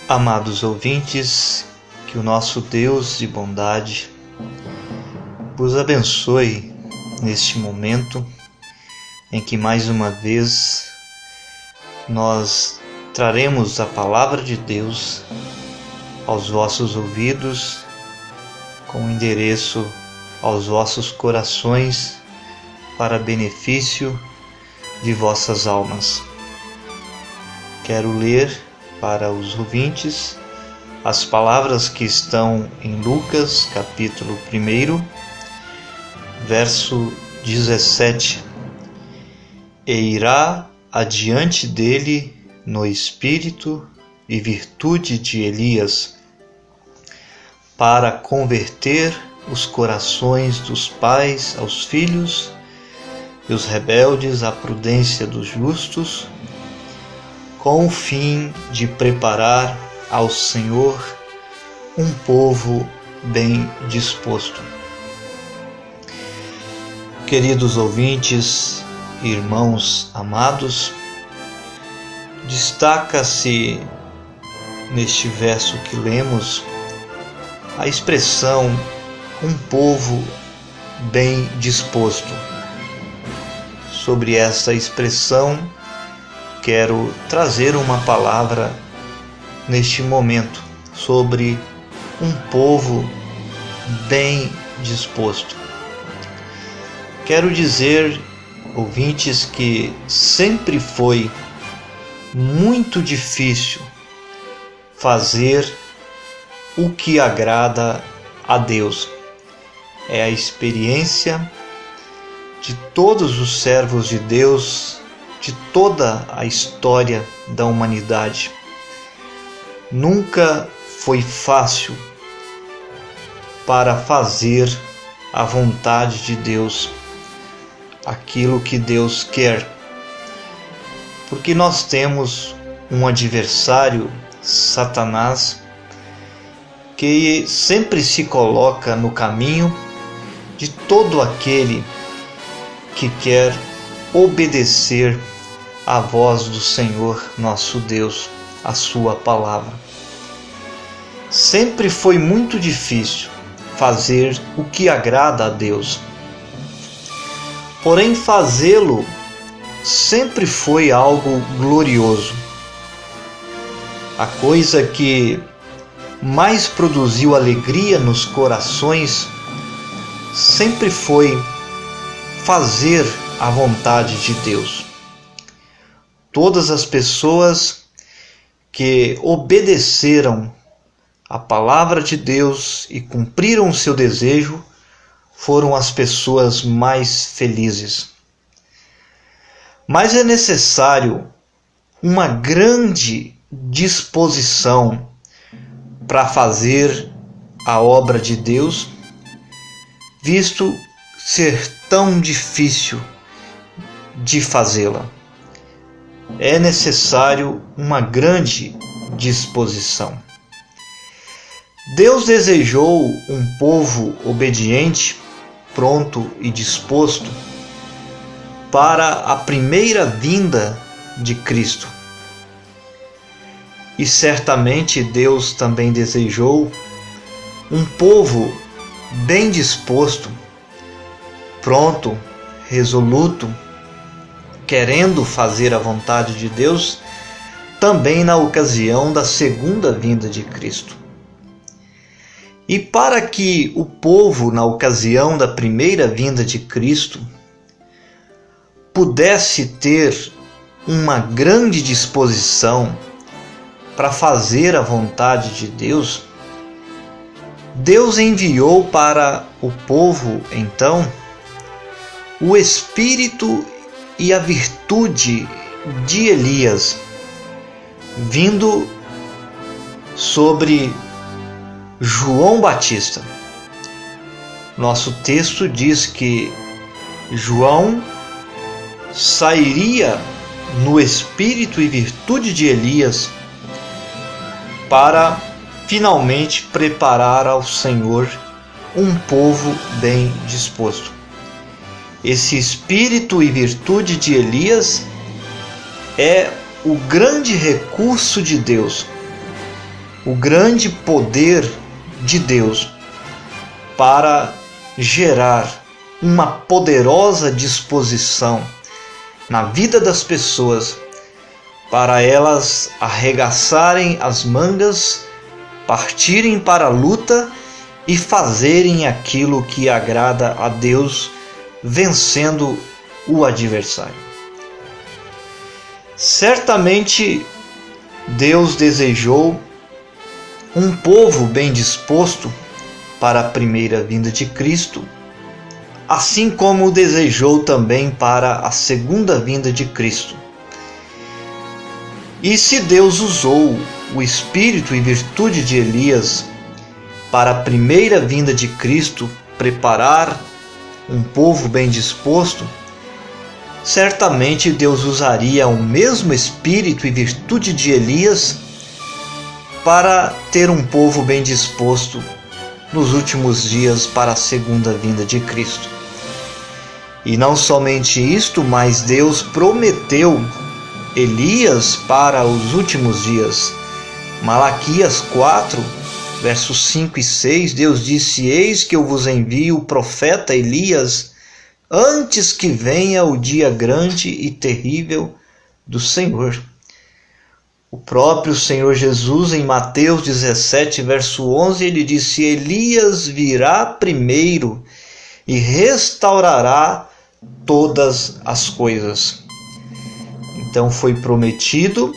Amados ouvintes, que o nosso Deus de bondade vos abençoe neste momento em que mais uma vez nós traremos a palavra de Deus aos vossos ouvidos com endereço aos vossos corações para benefício de vossas almas. Quero ler para os ouvintes as palavras que estão em Lucas, capítulo 1, verso 17. E irá adiante dele no espírito e virtude de Elias, para converter os corações dos pais aos filhos e os rebeldes à prudência dos justos, com o fim de preparar ao Senhor um povo bem disposto. Queridos ouvintes, irmãos amados, destaca-se neste verso que lemos a expressão um povo bem disposto. Sobre esta expressão, quero trazer uma palavra neste momento sobre um povo bem disposto. Quero dizer, ouvintes, que sempre foi muito difícil fazer o que agrada a Deus. É a experiência de todos os servos de Deus, de toda a história da humanidade. Nunca foi fácil para fazer a vontade de Deus, aquilo que Deus quer, porque nós temos um adversário, Satanás, que sempre se coloca no caminho de todo aquele que quer obedecer à voz do Senhor nosso Deus, a sua palavra. Sempre foi muito difícil fazer o que agrada a Deus. Porém, fazê-lo sempre foi algo glorioso. A coisa que mais produziu alegria nos corações sempre foi fazer a vontade de Deus. Todas as pessoas que obedeceram a palavra de Deus e cumpriram o seu desejo foram as pessoas mais felizes. Mas é necessário uma grande disposição para fazer a obra de Deus, visto ser tão difícil de fazê-la. É necessário uma grande disposição. Deus desejou um povo obediente, pronto e disposto para a primeira vinda de Cristo. E certamente Deus também desejou um povo bem disposto, pronto, resoluto, querendo fazer a vontade de Deus, também na ocasião da segunda vinda de Cristo. E para que o povo, na ocasião da primeira vinda de Cristo, pudesse ter uma grande disposição para fazer a vontade de Deus, Deus enviou para o povo, então, o espírito e a virtude de Elias, vindo sobre João Batista. Nosso texto diz que João sairia no espírito e virtude de Elias para finalmente preparar ao Senhor um povo bem disposto. Esse espírito e virtude de Elias é o grande recurso de Deus o grande poder de Deus para gerar uma poderosa disposição na vida das pessoas, para elas arregaçarem as mangas, partirem para a luta e fazerem aquilo que agrada a Deus, vencendo o adversário. Certamente Deus desejou um povo bem disposto para a primeira vinda de Cristo, assim como desejou também para a segunda vinda de Cristo. E se Deus usou o espírito e virtude de Elias para a primeira vinda de Cristo preparar um povo bem disposto, certamente Deus usaria o mesmo espírito e virtude de Elias para ter um povo bem disposto nos últimos dias para a segunda vinda de Cristo. E não somente isto, mas Deus prometeu Elias para os últimos dias. Malaquias 4, versos 5 e 6, Deus disse: eis que eu vos envio o profeta Elias antes que venha o dia grande e terrível do Senhor. O próprio Senhor Jesus, em Mateus 17, verso 11, ele disse: Elias virá primeiro e restaurará todas as coisas. Então foi prometido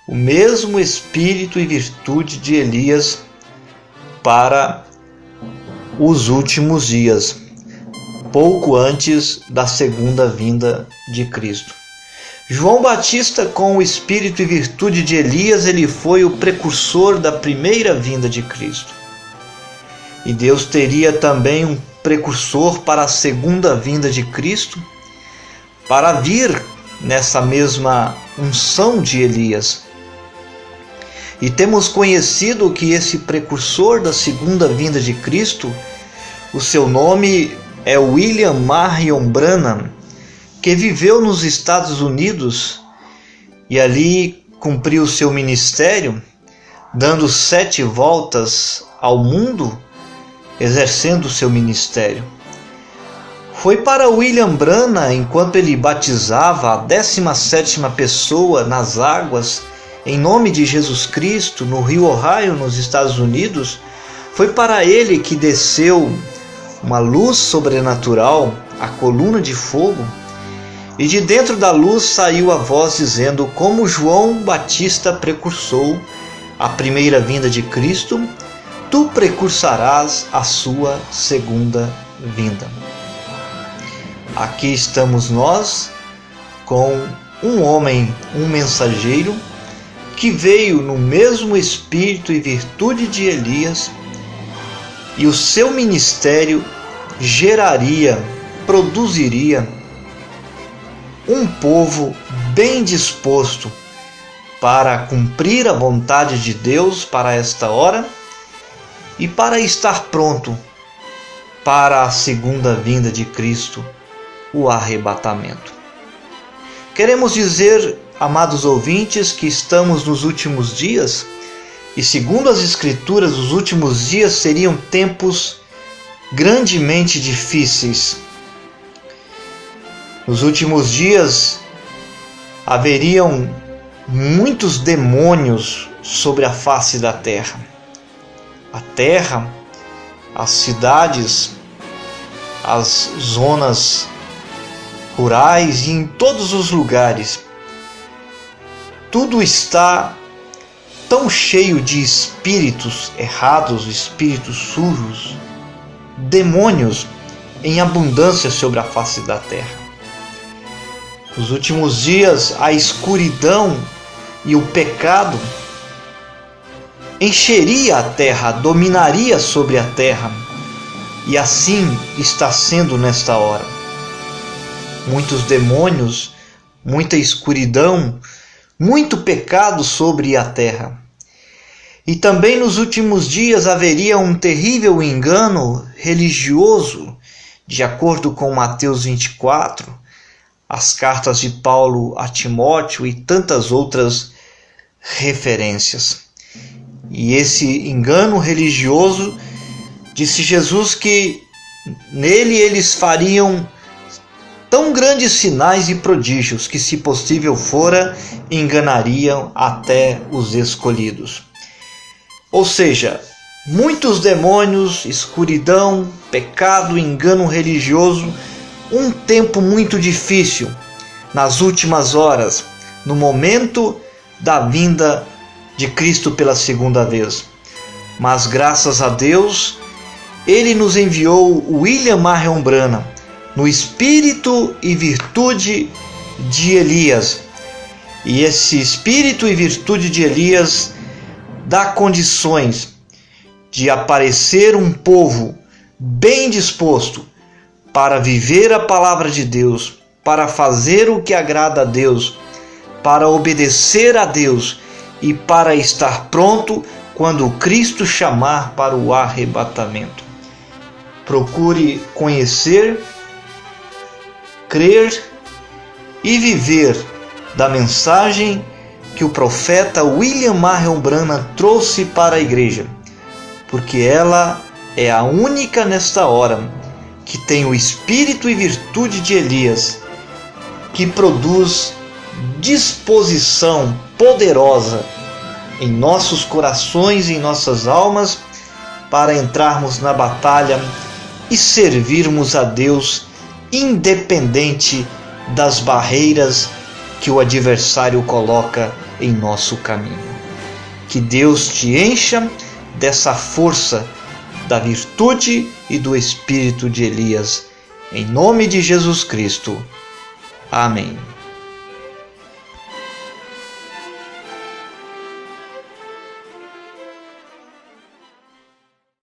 o mesmo espírito e virtude de Elias para os últimos dias, pouco antes da segunda vinda de Cristo. João Batista, com o espírito e virtude de Elias, ele foi o precursor da primeira vinda de Cristo. E Deus teria também um precursor para a segunda vinda de Cristo, para vir nessa mesma unção de Elias. E temos conhecido que esse precursor da segunda vinda de Cristo, o seu nome é William Marion Branham, que viveu nos Estados Unidos e ali cumpriu seu ministério, dando 7 voltas ao mundo, exercendo seu ministério. Foi para William Branham, enquanto ele batizava a 17ª pessoa nas águas, em nome de Jesus Cristo, no Rio Ohio, nos Estados Unidos, foi para ele que desceu uma luz sobrenatural, a coluna de fogo, e de dentro da luz saiu a voz dizendo: como João Batista precursou a primeira vinda de Cristo, tu precursarás a sua segunda vinda. Aqui estamos nós com um homem, um mensageiro, que veio no mesmo espírito e virtude de Elias, e o seu ministério geraria, produziria um povo bem disposto para cumprir a vontade de Deus para esta hora e para estar pronto para a segunda vinda de Cristo, o arrebatamento. Queremos dizer, amados ouvintes, que estamos nos últimos dias e, segundo as Escrituras, os últimos dias seriam tempos grandemente difíceis. Nos últimos dias haveriam muitos demônios sobre a face da terra. A terra, as cidades, as zonas rurais e em todos os lugares, tudo está tão cheio de espíritos errados, espíritos sujos, demônios em abundância sobre a face da terra. Nos últimos dias, a escuridão e o pecado encheria a terra, dominaria sobre a terra, e assim está sendo nesta hora. Muitos demônios, muita escuridão, muito pecado sobre a terra. E também nos últimos dias haveria um terrível engano religioso, de acordo com Mateus 24, as cartas de Paulo a Timóteo e tantas outras referências. E esse engano religioso, disse Jesus que nele eles fariam tão grandes sinais e prodígios que, se possível fora, enganariam até os escolhidos. Ou seja, muitos demônios, escuridão, pecado, engano religioso, um tempo muito difícil nas últimas horas, no momento da vinda de Cristo pela segunda vez. Mas graças a Deus, Ele nos enviou William Marion Branham no espírito e virtude de Elias. E esse espírito e virtude de Elias dá condições de aparecer um povo bem disposto para viver a palavra de Deus, para fazer o que agrada a Deus, para obedecer a Deus e para estar pronto quando Cristo chamar para o arrebatamento. Procure conhecer, crer e viver da mensagem que o profeta William Marion Branham trouxe para a igreja, porque ela é a única nesta hora que tem o espírito e virtude de Elias, que produz disposição poderosa em nossos corações e em nossas almas para entrarmos na batalha e servirmos a Deus, independente das barreiras que o adversário coloca em nosso caminho. Que Deus te encha dessa força da virtude e do espírito de Elias. Em nome de Jesus Cristo. Amém.